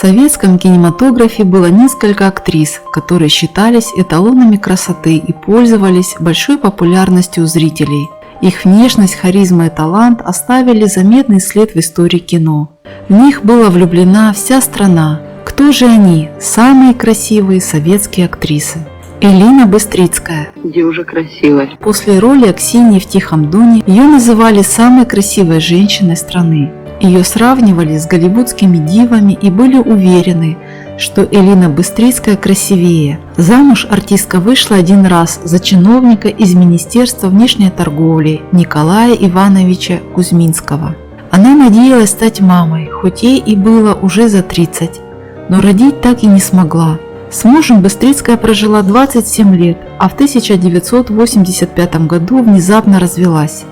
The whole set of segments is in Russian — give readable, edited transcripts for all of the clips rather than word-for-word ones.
советском кинематографе было несколько актрис, которые считались эталонами красоты и пользовались большой популярностью у зрителей. Их внешность, харизма и талант оставили заметный след в истории кино. В них была влюблена вся страна. Кто же они, самые красивые советские актрисы? Элина Быстрицкая. Где уже красивая. После роли Аксиньи в «Тихом доне» ее называли самой красивой женщиной страны. Ее сравнивали с голливудскими дивами и были уверены, что Элина Быстрицкая красивее. Замуж артистка вышла один раз за чиновника из Министерства внешней торговли Николая Ивановича Кузьминского. Она надеялась стать мамой, хоть ей и было уже за 30, но родить так и не смогла. С мужем Быстрицкая прожила 27 лет, а в 1985 году внезапно развелась.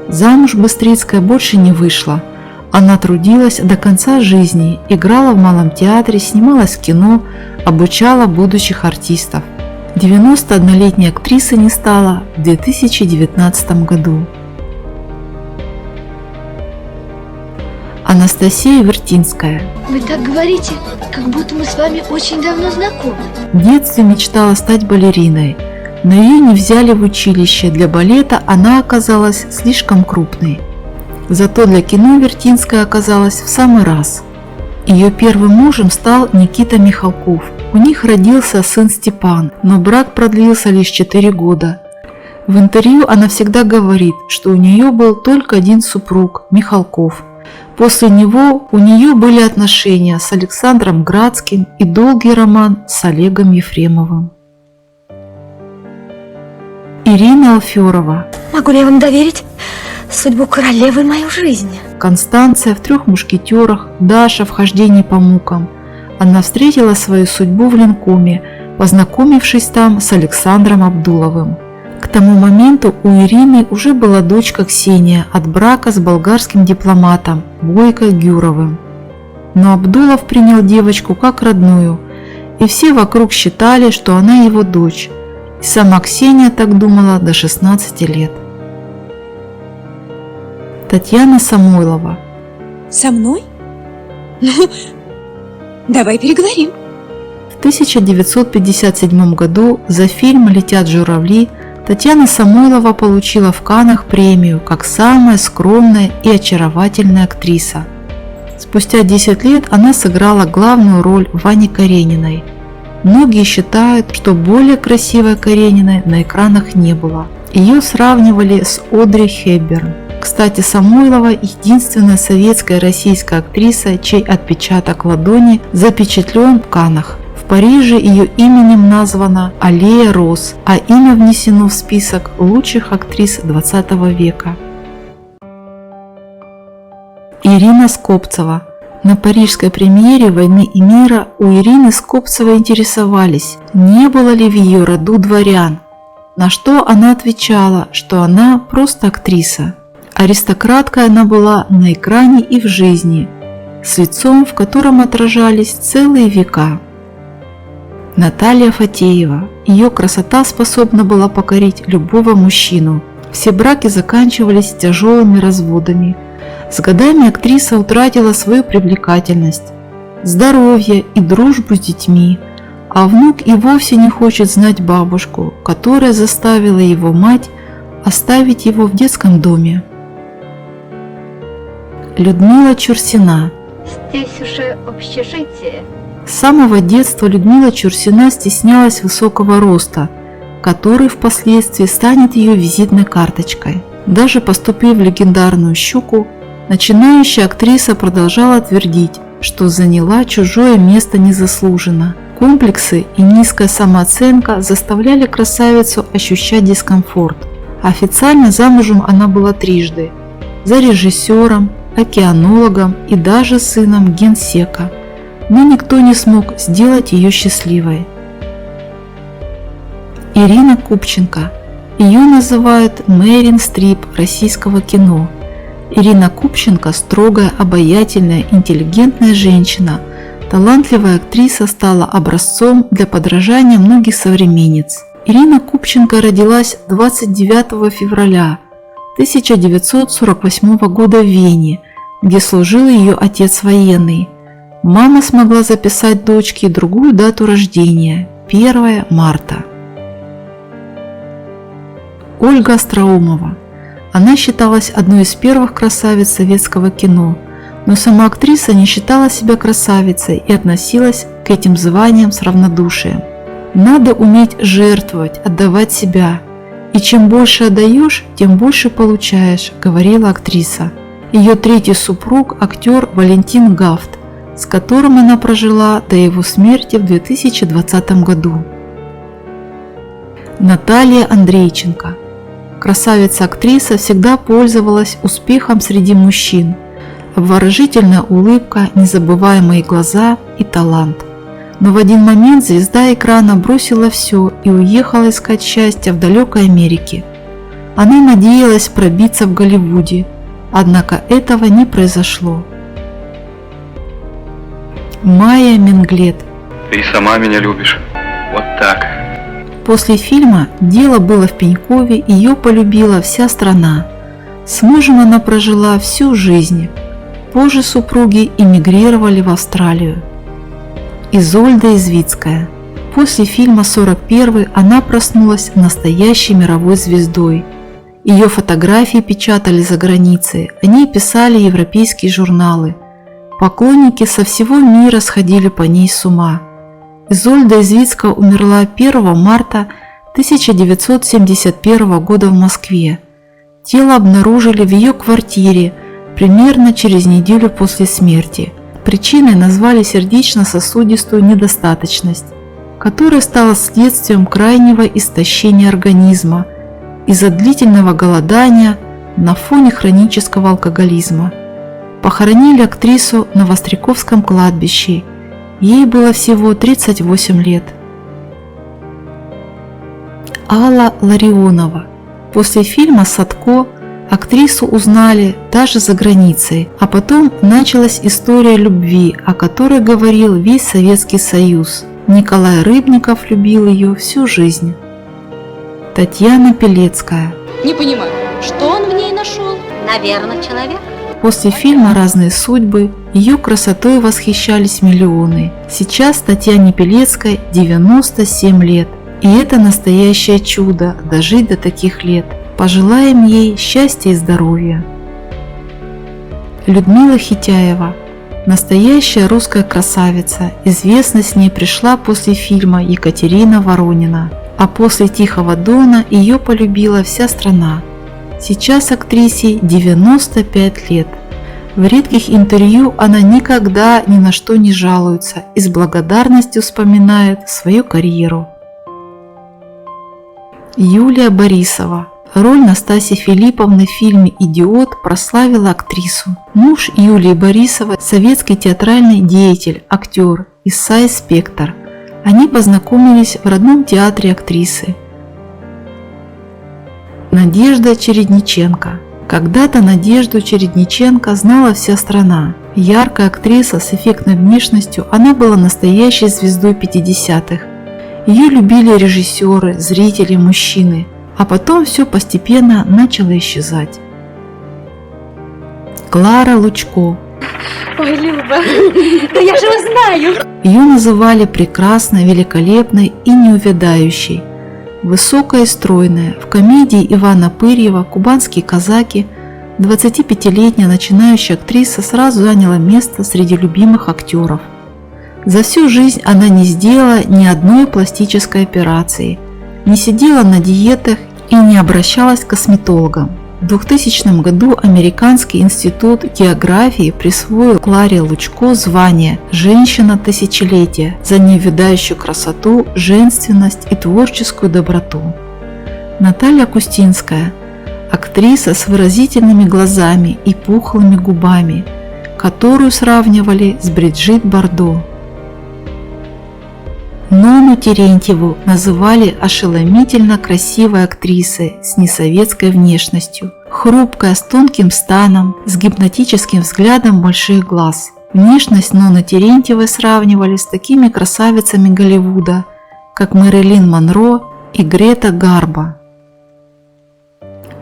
Замуж Быстрицкая больше не вышла. Она трудилась до конца жизни, играла в Малом театре, снималась в кино, обучала будущих артистов. 91-летней актрисы не стало в 2019 году. Анастасия Вертинская. Вы так говорите, как будто мы с вами очень давно знакомы. В детстве мечтала стать балериной, но ее не взяли в училище. Для балета она оказалась слишком крупной. Зато для кино Вертинская оказалась в самый раз. Ее первым мужем стал Никита Михалков. У них родился сын Степан, но брак продлился лишь 4 года. В интервью она всегда говорит, что у нее был только один супруг – Михалков. После него у нее были отношения с Александром Градским и долгий роман с Олегом Ефремовым. Ирина Алферова. Могу ли я вам доверить судьбу королевы и мою жизнь? Констанция в «Трех мушкетерах», Даша в «Хождении по мукам». Она встретила свою судьбу в Ленкоме, познакомившись там с Александром Абдуловым. К тому моменту у Ирины уже была дочка Ксения от брака с болгарским дипломатом Бойко Гюровым. Но Абдулов принял девочку как родную, и все вокруг считали, что она его дочь. И сама Ксения так думала до 16 лет. Татьяна Самойлова. Со мной? Ну, давай переговорим. В 1957 году за фильм «Летят журавли» Татьяна Самойлова получила в Каннах премию как самая скромная и очаровательная актриса. Спустя 10 лет она сыграла главную роль Вани Карениной. Многие считают, что более красивой Карениной на экранах не было. Ее сравнивали с Одри Хепберн. Кстати, Самойлова – единственная советская и российская актриса, чей отпечаток ладони запечатлен в Каннах. В Париже ее именем названа аллея роз, а имя внесено в список лучших актрис 20 века. Ирина Скопцева. На парижской премьере «Войны и мира» у Ирины Скопцевой интересовались, не было ли в ее роду дворян, на что она отвечала, что она просто актриса. Аристократкой она была на экране и в жизни, с лицом, в котором отражались целые века. Наталья Фатеева. Ее красота способна была покорить любого мужчину. Все браки заканчивались тяжелыми разводами. С годами актриса утратила свою привлекательность, здоровье и дружбу с детьми, а внук и вовсе не хочет знать бабушку, которая заставила его мать оставить его в детском доме. Людмила Чурсина. Здесь уже общежитие. С самого детства Людмила Чурсина стеснялась высокого роста, который впоследствии станет ее визитной карточкой. Даже поступив в легендарную «Щуку», начинающая актриса продолжала твердить, что заняла чужое место незаслуженно. Комплексы и низкая самооценка заставляли красавицу ощущать дискомфорт. Официально замужем она была трижды – за режиссером, океанологом и даже сыном генсека. Но никто не смог сделать ее счастливой. Ирина Купченко. Ее называют Мэрин Стрип российского кино. Ирина Купченко – строгая, обаятельная, интеллигентная женщина. Талантливая актриса стала образцом для подражания многих современниц. Ирина Купченко родилась 29 февраля 1948 года в Вене, где служил ее отец военный. Мама смогла записать дочке другую дату рождения – 1 марта. Ольга Остроумова. Она считалась одной из первых красавиц советского кино, но сама актриса не считала себя красавицей и относилась к этим званиям с равнодушием. Надо уметь жертвовать, отдавать себя. И чем больше отдаешь, тем больше получаешь, говорила актриса. Ее третий супруг – актер Валентин Гафт, с которым она прожила до его смерти в 2020 году. Наталья Андрейченко. Красавица-актриса всегда пользовалась успехом среди мужчин. Обворожительная улыбка, незабываемые глаза и талант. Но в один момент звезда экрана бросила все и уехала искать счастья в далекой Америке. Она надеялась пробиться в Голливуде, однако этого не произошло. Майя Менглет. Ты сама меня любишь. Вот так. После фильма «Дело было в Пенькове» ее полюбила вся страна. С мужем она прожила всю жизнь. Позже супруги эмигрировали в Австралию. Изольда Извицкая. После фильма «41» она проснулась настоящей мировой звездой. Ее фотографии печатали за границей, о ней писали европейские журналы. Поклонники со всего мира сходили по ней с ума. Изольда Извицкая умерла 1 марта 1971 года в Москве. Тело обнаружили в ее квартире примерно через неделю после смерти. Причиной назвали сердечно-сосудистую недостаточность, которая стала следствием крайнего истощения организма из-за длительного голодания на фоне хронического алкоголизма. Похоронили актрису на Востряковском кладбище. Ей было всего 38 лет. Алла Ларионова. После фильма «Садко» актрису узнали даже за границей, а потом началась история любви, о которой говорил весь Советский Союз. Николай Рыбников любил ее всю жизнь. Татьяна Пелецкая. Не понимаю, что он в ней нашел? Наверное, человек. После фильма «Разные судьбы» ее красотой восхищались миллионы. Сейчас Татьяне Пелецкой 97 лет. И это настоящее чудо – дожить до таких лет. Пожелаем ей счастья и здоровья. Людмила Хитяева. Настоящая русская красавица. Известность с ней пришла после фильма «Екатерина Воронина». А после «Тихого дона» ее полюбила вся страна. Сейчас актрисе 95 лет. В редких интервью она никогда ни на что не жалуется и с благодарностью вспоминает свою карьеру. Юлия Борисова. Роль Настасьи Филипповны в фильме «Идиот» прославила актрису. Муж Юлии Борисовой – советский театральный деятель, актер Исай Спектор. Они познакомились в родном театре актрисы. Надежда Чередниченко. Когда-то Надежду Чередниченко знала вся страна. Яркая актриса с эффектной внешностью, она была настоящей звездой 50-х. Ее любили режиссеры, зрители, мужчины. А потом все постепенно начало исчезать. Клара Лучко. Ой, Люба, да я же вас знаю. Ее называли прекрасной, великолепной и неувядающей. Высокая и стройная, в комедии Ивана Пырьева «Кубанские казаки» 25-летняя начинающая актриса сразу заняла место среди любимых актеров. За всю жизнь она не сделала ни одной пластической операции, не сидела на диетах и не обращалась к косметологам. В 2000 году Американский институт географии присвоил Кларе Лучко звание «Женщина тысячелетия» за неувядающую красоту, женственность и творческую доброту. Наталья Кустинская – актриса с выразительными глазами и пухлыми губами, которую сравнивали с Бриджит Бардо. Нону Терентьеву называли ошеломительно красивой актрисой с несоветской внешностью, хрупкая, с тонким станом, с гипнотическим взглядом больших глаз. Внешность Ноны Терентьевой сравнивали с такими красавицами Голливуда, как Мэрилин Монро и Грета Гарбо.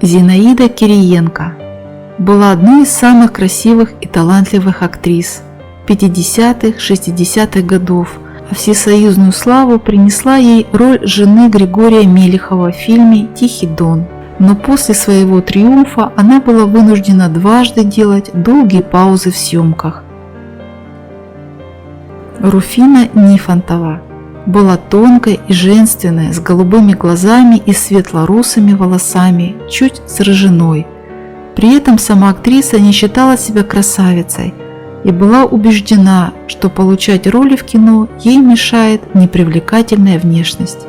Зинаида Кириенко была одной из самых красивых и талантливых актрис. 50-х, 60-х годов, а всесоюзную славу принесла ей роль жены Григория Мелехова в фильме «Тихий Дон». Но после своего триумфа она была вынуждена дважды делать долгие паузы в съемках. Руфина Нифонтова была тонкой и женственной, с голубыми глазами и светло-русыми волосами, чуть с рыжиной. При этом сама актриса не считала себя красавицей и была убеждена, что получать роли в кино ей мешает непривлекательная внешность.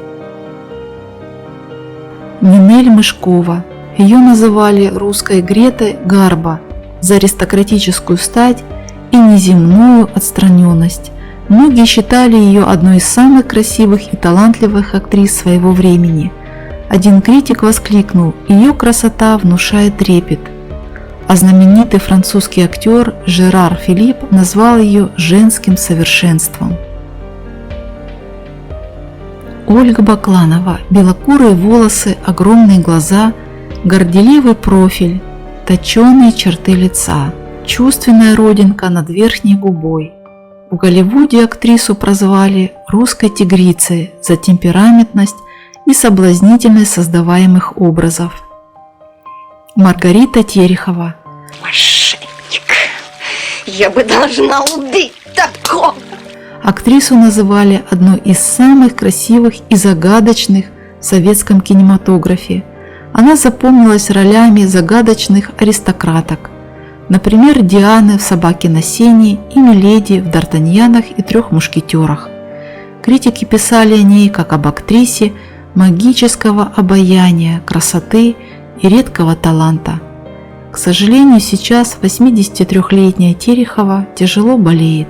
Нинель Мышкова. Ее называли русской Гретой Гарбо за аристократическую стать и неземную отстраненность. Многие считали ее одной из самых красивых и талантливых актрис своего времени. Один критик воскликнул: «Ее красота внушает трепет». А знаменитый французский актер Жерар Филипп назвал ее женским совершенством. Ольга Бакланова. Белокурые волосы, огромные глаза, горделивый профиль, точеные черты лица, чувственная родинка над верхней губой. В Голливуде актрису прозвали «русской тигрицей» за темпераментность и соблазнительность создаваемых образов. Маргарита Терехова. Мошенник. Я бы должна убить такого. Актрису называли одной из самых красивых и загадочных в советском кинематографе. Она запомнилась ролями загадочных аристократок. Например, Дианы в «Собаке на сене» и Миледи в «Д'Артаньянах и трех мушкетерах». Критики писали о ней как об актрисе магического обаяния, красоты и редкого таланта. К сожалению, сейчас 83-летняя Терехова тяжело болеет.